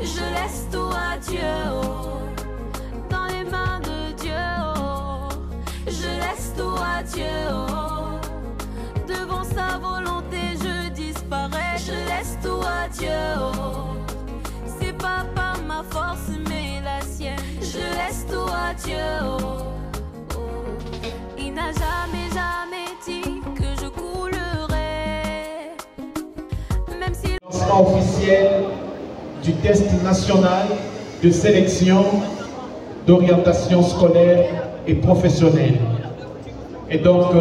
Je laisse tout à Dieu, oh, dans les mains de Dieu, oh, je laisse tout à Dieu, oh, devant sa volonté je disparais, je laisse tout à Dieu, oh, c'est pas par ma force mais la sienne, je laisse tout à Dieu, oh, oh. Il n'a jamais dit que je coulerais, même si... Lancement officiel du test national de sélection d'orientation scolaire et professionnelle. Et donc,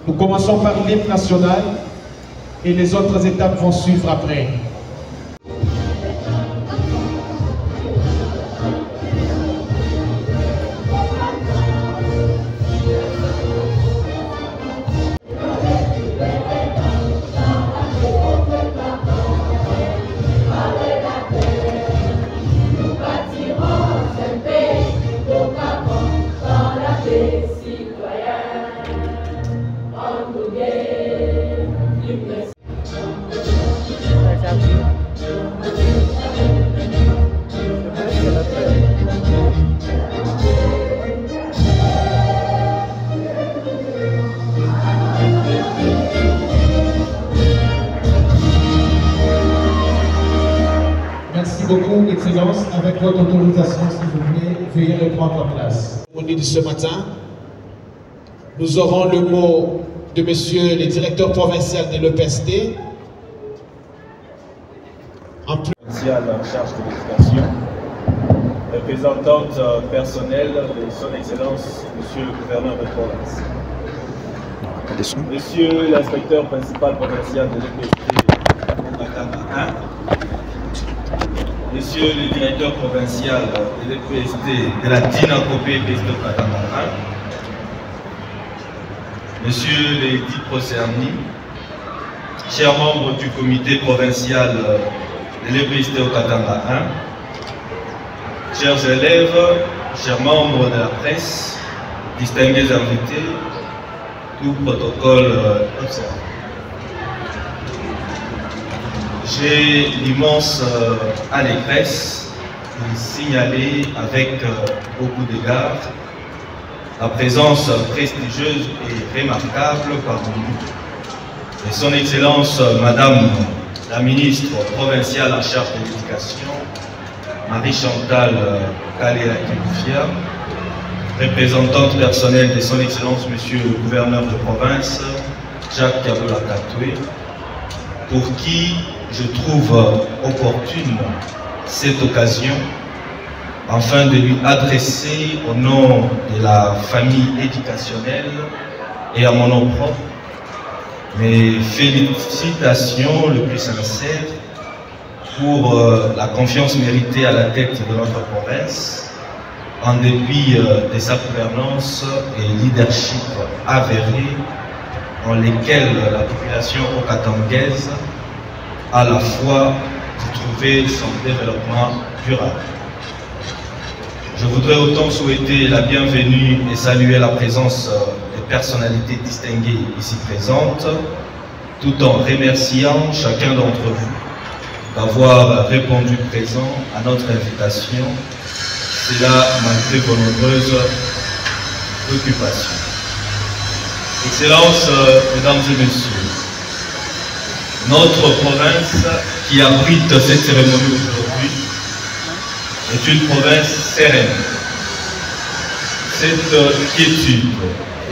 nous commençons par l'hymne national et les autres étapes vont suivre après. Merci beaucoup, Excellence. Avec votre autorisation, s'il vous plaît, veuillez reprendre place. Au de ce matin, nous aurons le mot de Monsieur le directeur provincial de l'EPST. En charge de l'éducation, représentante personnelle de son Excellence, Monsieur le gouverneur de province. Monsieur l'inspecteur principal provincial de l'EPST, Okatanga 1. Monsieur le directeur provincial de l'EPST de la Dinakopé EPST Okatanga 1. Monsieur l'édit Procerny, chers membres du comité provincial de l'EPST Okatanga 1, chers élèves, chers membres de la presse, distingués invités, tout protocole observé. J'ai l'immense allégresse de signaler avec beaucoup d'égards la présence prestigieuse et remarquable parmi nous de son Excellence Madame la ministre provinciale en charge de l'éducation, Marie-Chantal Kalera-Kiloufia, représentante personnelle de son Excellence Monsieur le gouverneur de province, Jacques Kaboula Katoué, pour qui je trouve opportune cette occasion afin de lui adresser au nom de la famille éducationnelle et à mon nom propre mes félicitations le plus sincères pour la confiance méritée à la tête de notre province en dépit de sa gouvernance et leadership avéré dans lesquels la population okatangaise a la foi de trouver son développement durable. Je voudrais autant souhaiter la bienvenue et saluer la présence des personnalités distinguées ici présentes, tout en remerciant chacun d'entre vous d'avoir répondu présent à notre invitation, cela malgré vos nombreuses occupations. Excellences, Mesdames et Messieurs, notre province qui abrite cette cérémonie aujourd'hui est une province sereine. Cette quiétude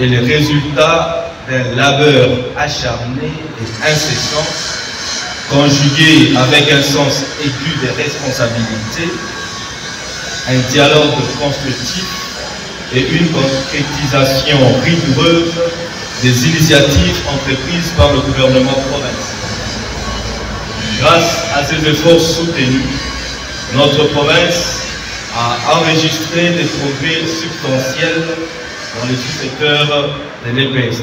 est le résultat d'un labeur acharné et incessant, conjugué avec un sens aigu des responsabilités, un dialogue constructif et une concrétisation rigoureuse des initiatives entreprises par le gouvernement provincial. Grâce à ces efforts soutenus, notre province a enregistré des progrès substantiels dans les sous-secteurs de l'EPST.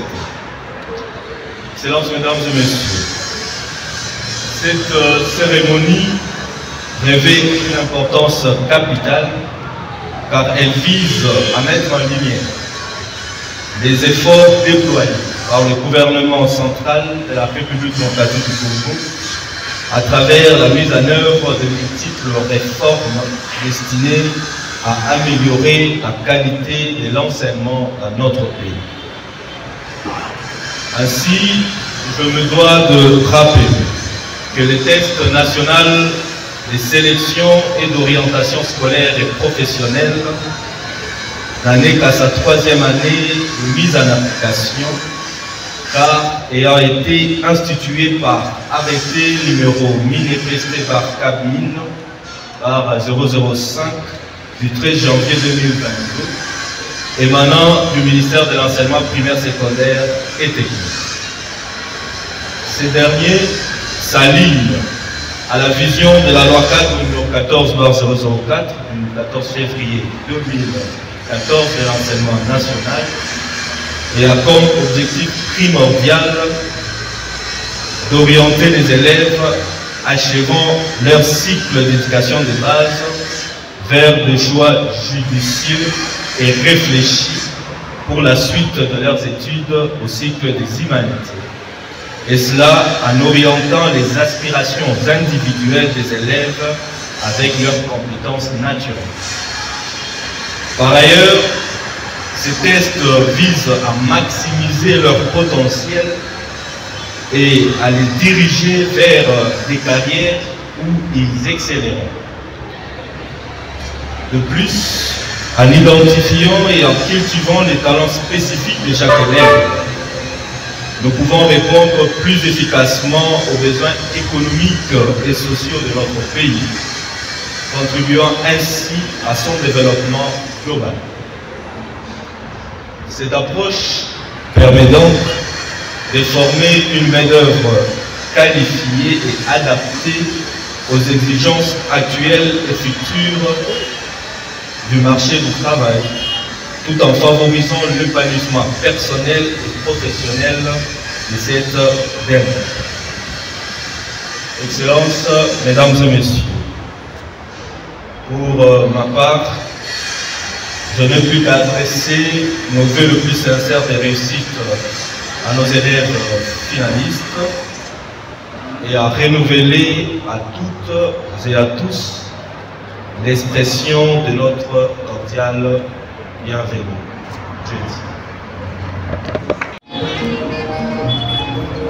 Excellences, Mesdames et Messieurs, cette cérémonie revêt une importance capitale car elle vise à mettre en lumière les efforts déployés par le gouvernement central de la République démocratique du Congo à travers la mise en œuvre de multiples réformes destinées à améliorer la qualité de l'enseignement dans notre pays. Ainsi, je me dois de rappeler que le test national de sélection et d'orientation scolaire et professionnelle n'en est qu'à sa 3e année de mise en application, car ayant été institué par arrêté numéro manifesté par cabine par 005 du 13 janvier 2022, émanant du ministère de l'enseignement primaire, secondaire et technique. Ces derniers s'alignent à la vision de la loi 4 numéro 14/004 du 14 février 2014 de l'enseignement national et a comme objectif primordial d'orienter les élèves achevant leur cycle d'éducation de base vers des choix judicieux et réfléchis pour la suite de leurs études au cycle des humanités. Et cela en orientant les aspirations individuelles des élèves avec leurs compétences naturelles. Par ailleurs, ces tests visent à maximiser leur potentiel et à les diriger vers des carrières où ils excelleront. De plus, en identifiant et en cultivant les talents spécifiques de chaque élève, nous pouvons répondre plus efficacement aux besoins économiques et sociaux de notre pays, contribuant ainsi à son développement global. Cette approche permet donc de former une main-d'œuvre qualifiée et adaptée aux exigences actuelles et futures du marché du travail, tout en favorisant l'épanouissement personnel et professionnel de cette dernière. Excellences, Mesdames et Messieurs, pour ma part, je n'ai plus qu'à adresser nos vœux le plus sincères de réussite à nos élèves finalistes et à renouveler à toutes et à tous l'expression de notre cordiale bienvenue.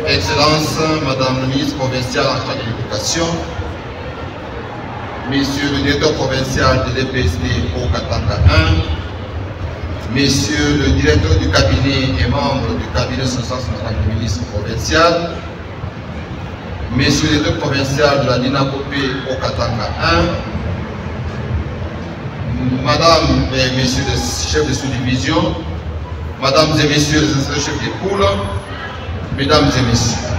Excellence, Madame le ministre provincial en charge de l'éducation, Monsieur le directeur provincial de l'EPSD au Katanga 1, Monsieur le directeur du cabinet et membre du cabinet social du ministre provincial, Monsieur le directeur provincial de la DINACOPé au Katanga 1, Madame et Messieurs les chefs de sous-division, Mesdames et Messieurs les inspecteurs chefs des poules, Mesdames et Messieurs,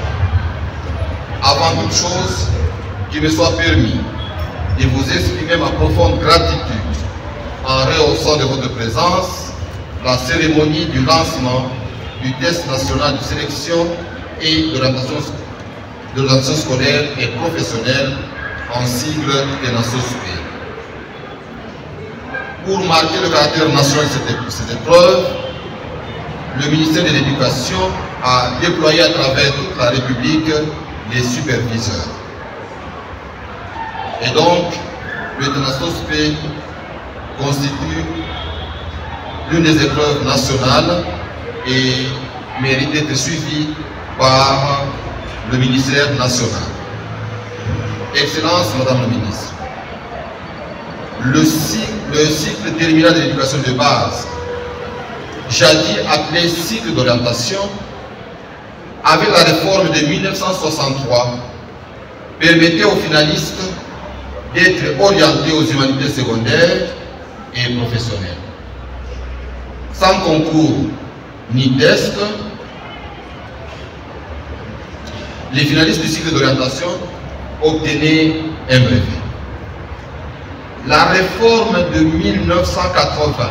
avant toute chose, qu'il me soit permis de vous exprimer ma profonde gratitude en rehaussant de votre présence la cérémonie du lancement du test national de sélection et d'orientation scolaire et professionnelle en sigle des Nations Unies. Pour marquer le caractère national de cette épreuve, le ministère de l'Éducation a déployé à travers toute la République les superviseurs. Et donc, le TENASOSPE constitue l'une des épreuves nationales et mérite d'être suivi par le ministère national. Excellence, Madame la ministre, le cycle terminal de l'éducation de base, jadis appelé cycle d'orientation, avec la réforme de 1963, permettait aux finalistes d'être orientés aux humanités secondaires et professionnelles. Sans concours ni test, les finalistes du cycle d'orientation obtenaient un brevet. La réforme de 1980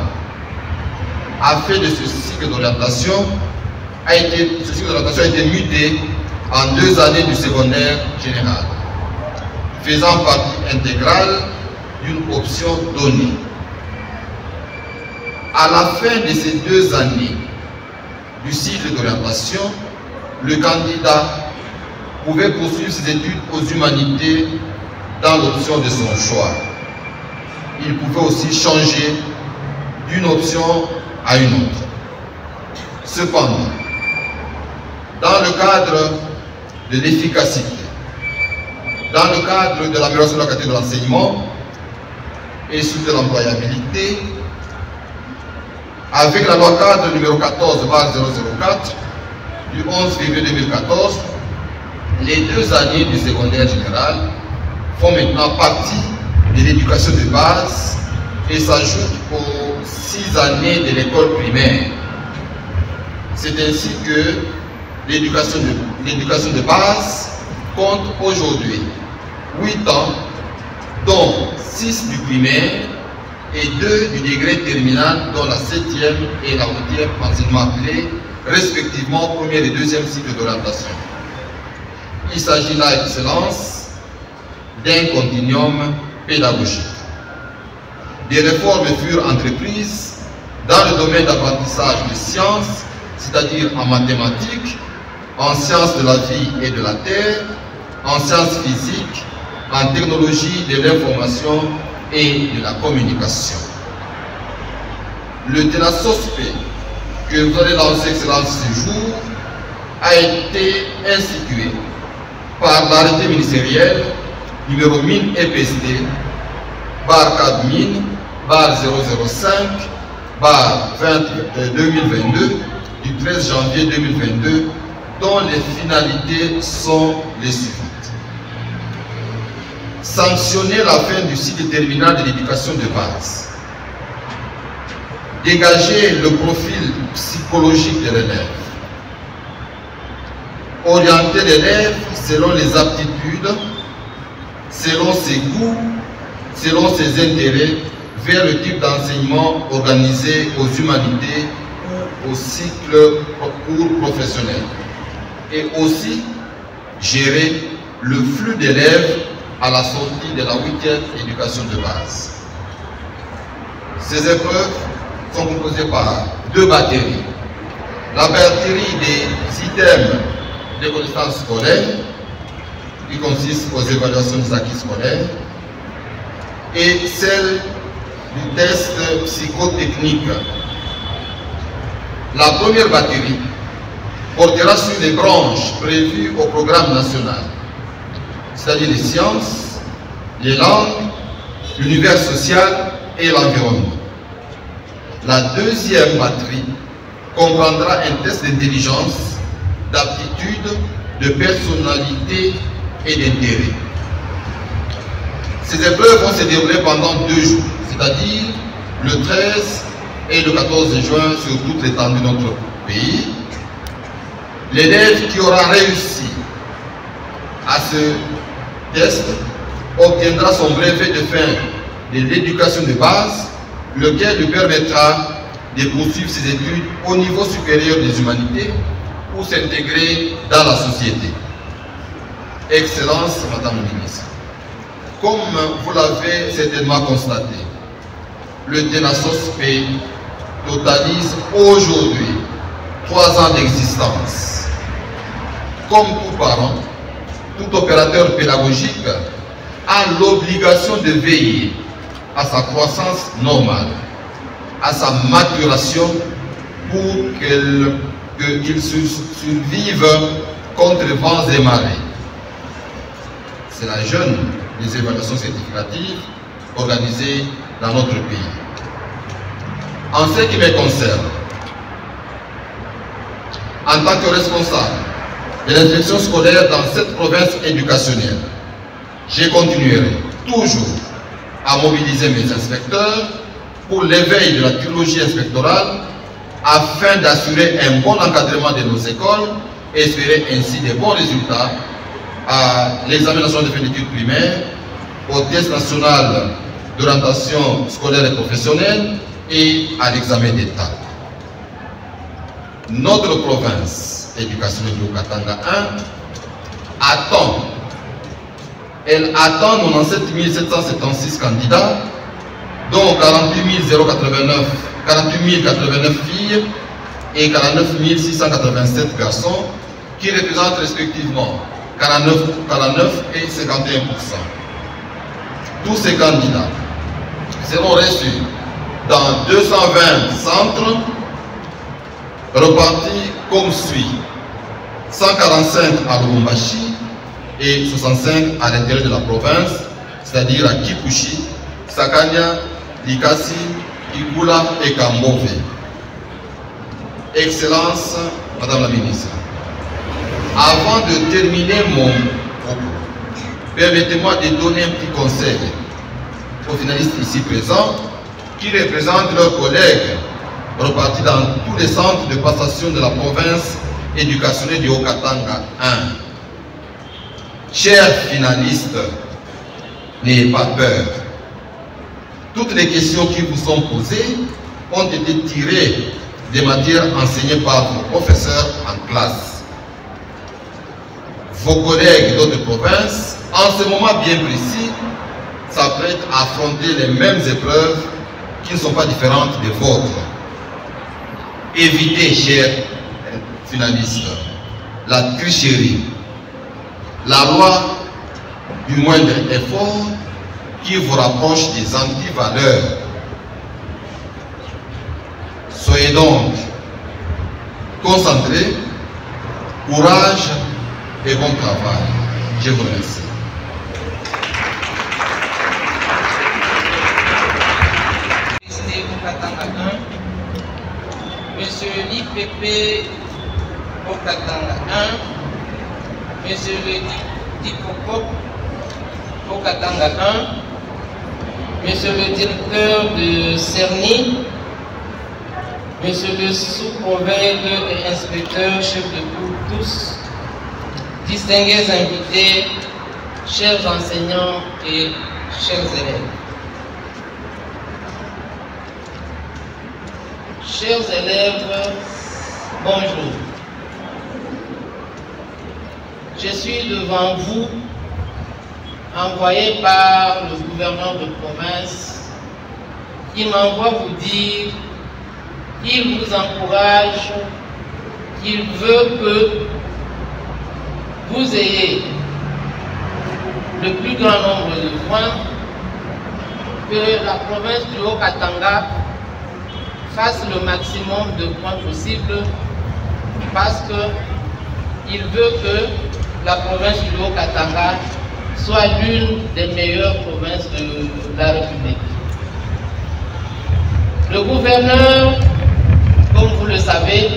a fait de ce cycle d'orientation a été muté en 2 années du secondaire général. faisant partie intégrale d'une option donnée. À la fin de ces 2 années du cycle d'orientation, le candidat pouvait poursuivre ses études aux humanités dans l'option de son choix. Il pouvait aussi changer d'une option à une autre. Cependant, dans le cadre de l'efficacité, dans le cadre de l'amélioration de la qualité de l'enseignement et sous de l'employabilité, avec la loi cadre numéro 14/004 du 11 février 2014, les 2 années du secondaire général font maintenant partie de l'éducation de base et s'ajoutent aux 6 années de l'école primaire. C'est ainsi que l'éducation de base compte aujourd'hui 8 ans, dont 6 du primaire et 2 du degré terminal, dont la 7e et la 8e enseignement appelé respectivement 1er et 2e cycle d'orientation. Il s'agit là, Excellence, d'un continuum pédagogique. Des réformes furent entreprises dans le domaine d'apprentissage de sciences, c'est-à-dire en mathématiques, en sciences de la vie et de la terre, en sciences physiques, en technologie de l'information et de la communication. Le TENASOSP que vous allez lancer, Excellence, ce jour a été institué par l'arrêté ministériel numéro mine EPST bar mine bar 005 bar 2022 du 13 janvier 2022, dont les finalités sont les suivantes. Sanctionner la fin du cycle terminal de l'éducation de base. Dégager le profil psychologique de l'élève. Orienter l'élève selon les aptitudes, selon ses goûts, selon ses intérêts, vers le type d'enseignement organisé aux humanités ou au cycle cours professionnel. Et aussi gérer le flux d'élèves à la sortie de la 8e éducation de base. Ces épreuves sont composées par 2 batteries. La batterie des items des connaissances scolaires, qui consiste aux évaluations des acquis scolaires, et celle du test psychotechnique. La première batterie portera sur les branches prévues au programme national, c'est-à-dire les sciences, les langues, l'univers social et l'environnement. La deuxième batterie comprendra un test d'intelligence, d'aptitude, de personnalité et d'intérêt. Ces épreuves vont se dérouler pendant 2 jours, c'est-à-dire le 13 et le 14 juin sur toute l'étendue de notre pays. L'élève qui aura réussi à ce test obtiendra son brevet de fin de l'éducation de base, lequel lui permettra de poursuivre ses études au niveau supérieur des humanités pour s'intégrer dans la société. Excellence, Madame la Ministre, comme vous l'avez certainement constaté, le TENASOSP totalise aujourd'hui 3 ans d'existence. Comme tout parent, tout opérateur pédagogique a l'obligation de veiller à sa croissance normale, à sa maturation pour qu'il survive contre vents et marées. C'est la jeune des évaluations certificatives organisées dans notre pays. En ce qui me concerne, en tant que responsable de l'inspection scolaire dans cette province éducationnelle, je continuerai toujours à mobiliser mes inspecteurs pour l'éveil de la trilogie inspectorale afin d'assurer un bon encadrement de nos écoles et espérer ainsi de bons résultats à l'examination de fin d'études primaires, au test national d'orientation scolaire et professionnelle et à l'examen d'État. Notre province éducationnelle du Katanga 1 attend elle attend 97 776 candidats, dont 48 089 filles et 49 687 garçons, qui représentent respectivement 49 et 51%. Tous ces candidats seront reçus dans 220 centres repartis comme suit: 145 à Lubumbashi et 65 à l'intérieur de la province, c'est-à-dire à Kipushi, Sakanya, Likasi, Kikula et Kambove. Excellence, Madame la Ministre, avant de terminer mon propos, permettez-moi de donner un petit conseil aux finalistes ici présents qui représentent leurs collègues repartis dans tous les centres de passation de la province éducationnelle du Haut-Katanga 1. Chers finalistes, n'ayez pas peur. Toutes les questions qui vous sont posées ont été tirées des matières enseignées par vos professeurs en classe. Vos collègues d'autres provinces, en ce moment bien précis, s'apprêtent à affronter les mêmes épreuves qui ne sont pas différentes des vôtres. Évitez, chers finalistes, la tricherie, la loi du moindre effort qui vous rapproche des anti-valeurs. Soyez donc concentrés, courage et bon travail. Je vous remercie. Monsieur l'IPP au Katanga 1, Monsieur le Dipopop au Katanga 1, Monsieur le directeur de CERNI, Monsieur le sous-prophète et inspecteur, chef de groupe tous, distingués invités, chers enseignants et chers élèves. Chers élèves, bonjour. Je suis devant vous, envoyé par le gouverneur de province, qui m'envoie vous dire qu'il vous encourage, qu'il veut que vous ayez le plus grand nombre de points, que la province du Haut-Katanga fasse le maximum de points possibles, parce qu'il veut que la province du Haut-Katanga soit l'une des meilleures provinces de la République. Le gouverneur, comme vous le savez,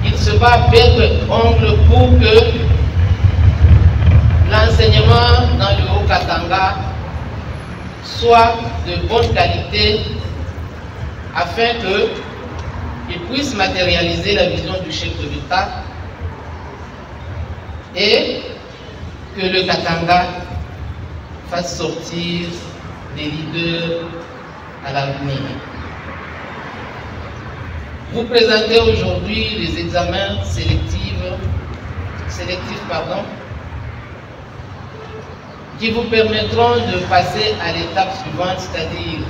il se bat bec et ongle pour que l'enseignement dans le Haut-Katanga soit de bonne qualité, afin qu'il puisse matérialiser la vision du chef de l'État et que le Katanga fasse sortir des leaders à l'avenir. Vous présentez aujourd'hui les examens sélectifs, qui vous permettront de passer à l'étape suivante, c'est-à-dire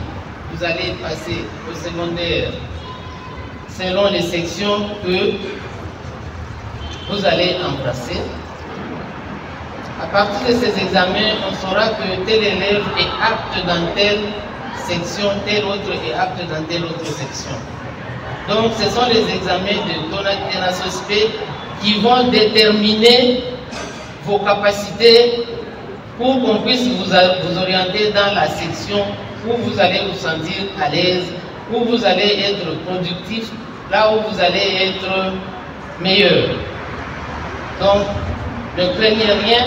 vous allez passer au secondaire selon les sections que vous allez embrasser. À partir de ces examens, on saura que tel élève est apte dans telle section, tel autre est apte dans telle autre section. Donc ce sont les examens de TENASOSP qui vont déterminer vos capacités pour qu'on puisse vous orienter dans la section où vous allez vous sentir à l'aise, où vous allez être productif, là où vous allez être meilleur. Donc, ne craignez rien,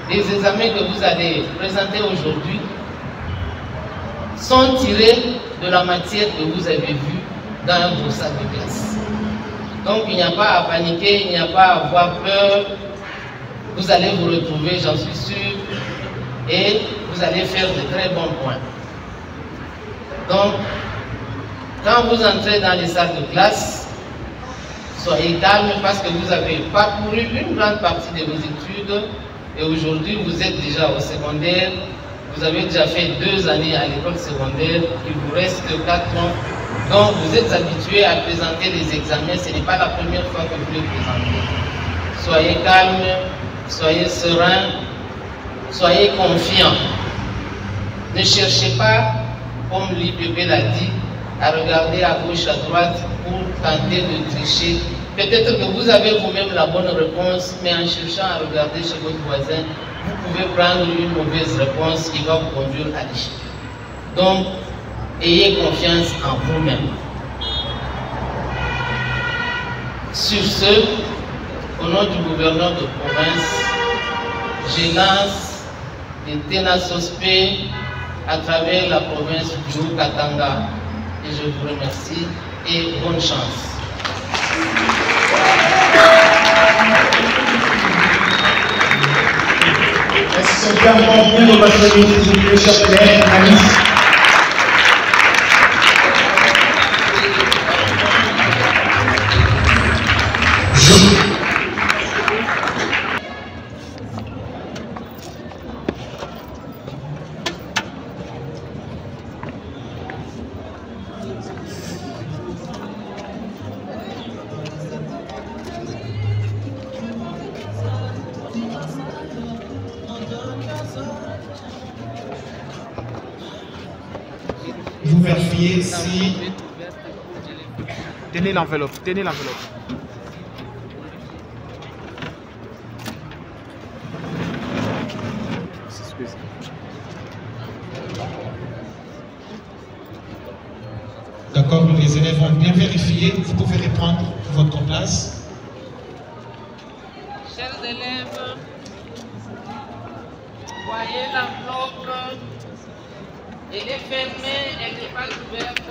les examens que vous allez présenter aujourd'hui sont tirés de la matière que vous avez vue dans vos salles de classe. Donc, il n'y a pas à paniquer, il n'y a pas à avoir peur. Vous allez vous retrouver, j'en suis sûr, et vous allez faire de très bons points. Donc, quand vous entrez dans les salles de classe, soyez calme parce que vous avez parcouru une grande partie de vos études Et aujourd'hui, vous êtes déjà au secondaire. Vous avez déjà fait 2 années à l'école secondaire. Il vous reste 4 ans. Donc, vous êtes habitué à présenter les examens. Ce n'est pas la première fois que vous les présentez. Soyez calme, soyez serein, soyez confiant. Ne cherchez pas, comme l'IPP l'a dit, à regarder à gauche, à droite pour tenter de tricher. Peut-être que vous avez vous-même la bonne réponse, mais en cherchant à regarder chez votre voisin, vous pouvez prendre une mauvaise réponse qui va vous conduire à l'échec. Donc, ayez confiance en vous-même. Sur ce, au nom du gouverneur de province, je lance les Ténasospé à travers la province du Haut-Katanga. Et je vous remercie et bonne chance. Est-ce qu'on peut encore bien ovationner, s'il vous plaît, chers collègues, Alice? Vous vérifiez si... Tenez l'enveloppe, tenez l'enveloppe. D'accord, les élèves vont bien vérifier. Vous pouvez reprendre votre place. Chers élèves, voyez l'enveloppe. Elle est fermée, elle n'est pas ouverte.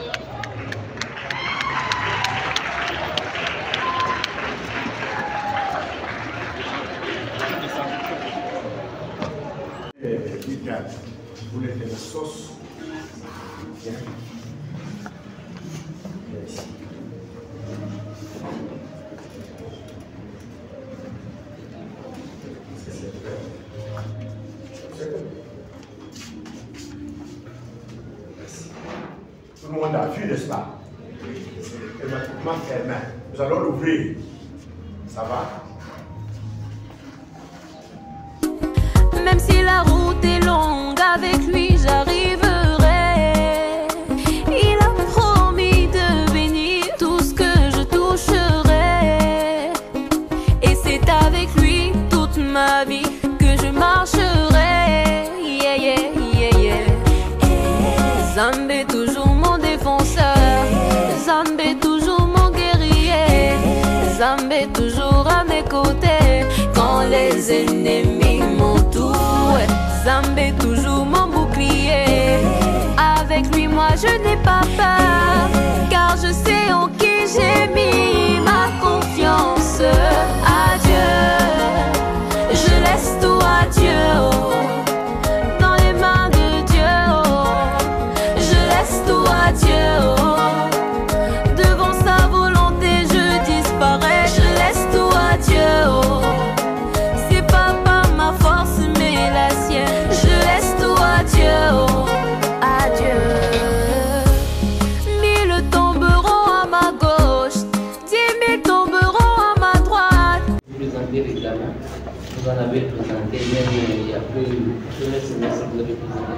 Vous voulez de la sauce? Bien. Merci. Tout le monde a vu, n'est-ce pas? Hermétiquement fermé. Nous allons l'ouvrir. Ça va? Même si la route est longue, avec lui j'arriverai. Il a promis de bénir tout ce que je toucherai. Et c'est avec lui toute ma vie que je marcherai. Yeah, yeah, yeah, yeah. Zambé toujours mon défenseur, Zambé toujours mon guerrier, Zambé toujours à mes côtés quand les ennemis m'entourent. Zambé toujours mon bouclier. Avec lui moi je n'ai pas peur, car je sais en qui j'ai mis ma confiance. Adieu, je laisse tout à Dieu, dans les mains de Dieu. Je laisse tout à Dieu, devant sa volonté je disparais. Je laisse tout à Dieu, c'est pas par ma force mais la sienne. Je laisse tout à Dieu, adieu. 1000 tomberont à ma gauche, 10 000 tomberont à ma droite. Vous présentez l'examen, vous en avez présenté même il y a peu de semestre vous avez présenté.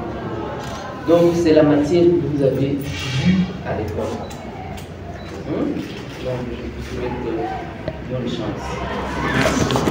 Donc c'est la matière que vous avez vue à l'école. Donc je vous souhaite bonne chance. Merci.